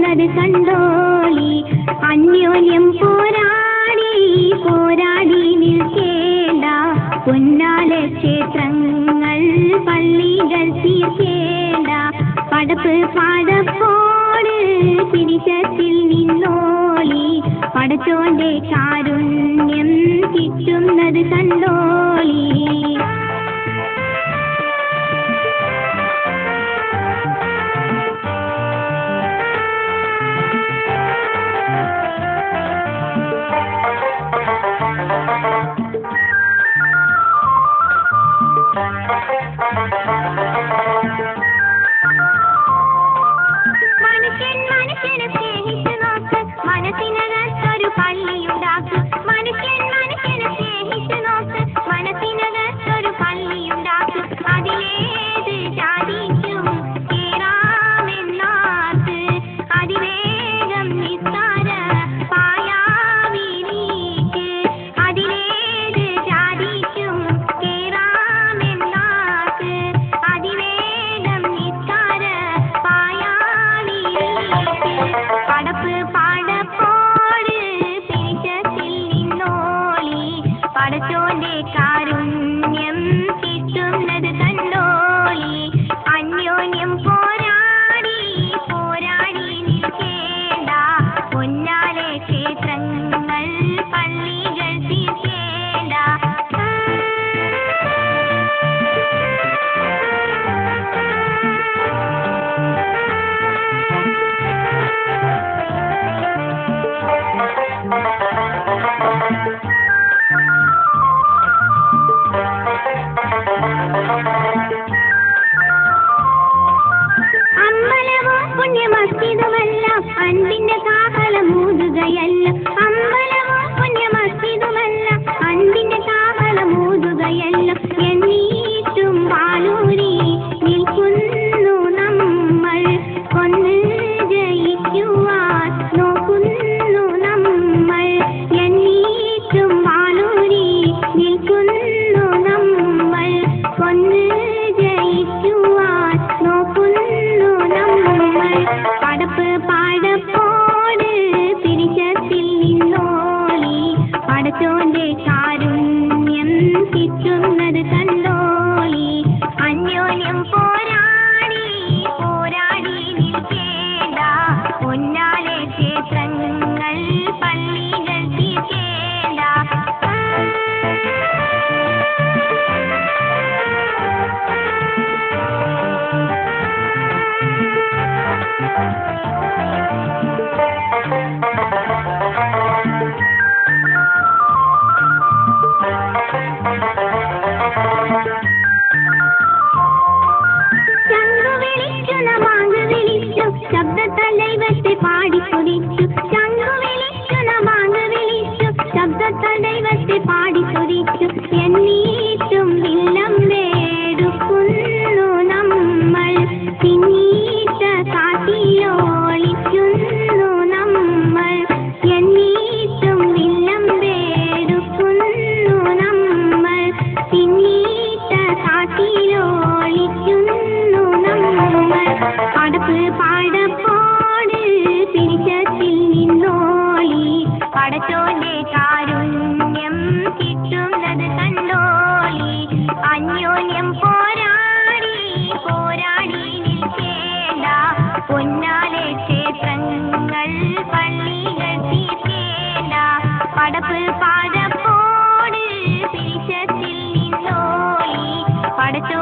കിട്ടുന്നത് കണ്ടോളി. അന്യോന്യം പോരാടി പോരാടി നിൽക്കേണ്ട, പൊന്നാലെ ക്ഷേത്രങ്ങൾ പള്ളികൾ തീർക്കേണ്ട. പടപ്പ് പാടപ്പോട് പിരിശത്തിൽ നിന്നോളി, പടച്ചോന്റെ കാരുണ്യം കിട്ടുന്നത് കണ്ടോളി. മനുഷ്യൻ മനുഷ്യനെ സ്നേഹിച്ചു നോക്ക്, മനസ്സിനകത്തൊരു പള്ളിയുണ്ടാക്ക്. മനുഷ്യൻ മനുഷ്യനെ സ്നേഹിച്ചു നോക്ക്, മനസ്സിനകത്തൊരു പള്ളിയുണ്ടാക്ക്. അതിലേത് ജാതിക്കും കേറാമെന്നാക്ക്, അതിവേഗം നിസ്സാര പായാവിരിക്ക്. അതിലേത് ജാതിക്കും കേറാമെന്നാക്ക്, അതിവേഗം നിസ്സാര പായാവിരിക്ക്. പടപ്പ് പാടപ്പോട് പിരിശത്തിൽ നിന്നോളി, പടച്ചോന്റെ കാരുണ്യം കിട്ടുന്നത് കണ്ടോളി. അന്യോന്യം പോരാടി പോരാടി നിൽക്കേണ്ട, പൊന്നാലെ ക്ഷേത്രങ്ങൾ പള്ളികൾ തീർക്കേണ്ട. അമ്പലവും പുണ്യമസ്ജിദുമെല്ലാം അൻപിന്റെ കാഹളമൂതുകയല്ല. അമ്പലവും പുണ്യമസ്ജിദുമെല്ലാം അൻപിന്റെ കാഹളമൂതുകയല്ല. എന്നീട്ടും വാലൂരി നിൽക്കുന്നു നമ്മൾ, കൊന്ന് ജയിക്കുവാൻ നോക്കുന്നു നമ്മൾ. എന്നീട്ടും വാലൂരി നിൽക്കുന്നു നമ്മൾ, കൊന്ന് ജയിക്കുവാൻ നോക്കുന്നു നമ്മൾ. പടപ്പ് പാടപ്പോട് പിരിശത്തിൽ നിന്നോളി, പടച്ചോന്റെ കാരുണ്യം കിട്ടുന്നത് കണ്ടോളി. അന്യോന്യം പോരാടി പോരാടി നിൽക്കേണ്ട, പൊന്നാലെ ക്ഷേത്രങ്ങൾ പള്ളികൾ തീർക്കേണ്ട. ചങ്കു വിളിച്ചു നമാങ്ക് വിളിച്ചു, ശബ്ദത്തലൈവത്തെ പാടിത്തുടിച്ചു. ചങ്കു വിളിച്ചു നമാങ്ക് വിളിച്ചു, ശബ്ദത്തലൈവത്തെ പാടിത്തുടിച്ചു. എന്നീട്ടും വില്ലം വേടുക്കുന്നു നമ്മൾ, പിന്നീട്ട കാട്ടിലോളിക്കുന്നു നമ്മൾ. എന്നീട്ടും വില്ലം വേടുക്കുന്നു നമ്മൾ, പിന്നീട്ട കാട്ടിലോളിക്കുന്നു നമ്മൾ. പടപ്പ് പാടപ്പോട് പിരിശത്തിൽ നിന്നോളി, പടച്ചോന്റെ കാരുണ്യം കിട്ടുന്നത് കണ്ടോളി. അന്യോന്യം പോരാടി പോരാടി നിൽക്കേണ്ട, പൊന്നാലെ ക്ഷേത്രങ്ങൾ പള്ളികൾ തീർക്കേണ്ട. പടപ്പ് പാടപ്പോട് പിരിശത്തിൽ നിന്നോളി, പടച്ചോ